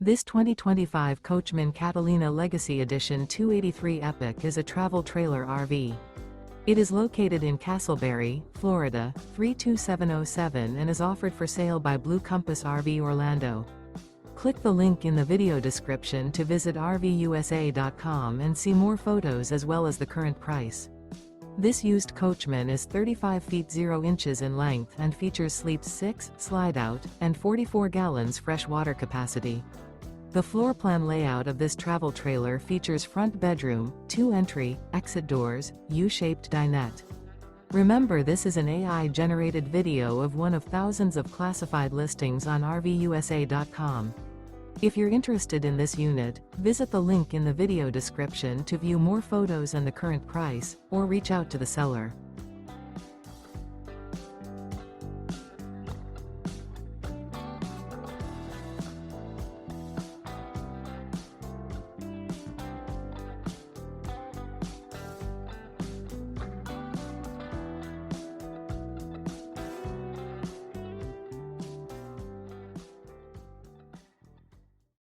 This 2025 Coachmen Catalina Legacy Edition 283 Epic is a travel trailer RV. It is located in Casselberry, Florida, 32707 and is offered for sale by Blue Compass RV Orlando. Click the link in the video description to visit RVUSA.com and see more photos as well as the current price. This used Coachman is 35 feet 0 inches in length and features sleeps 6, slide-out, and 44 gallons fresh water capacity. The floor plan layout of this travel trailer features front bedroom, 2 entry, exit doors, U-shaped dinette. Remember, this is an AI-generated video of one of thousands of classified listings on RVUSA.com. If you're interested in this unit, visit the link in the video description to view more photos and the current price, or reach out to the seller.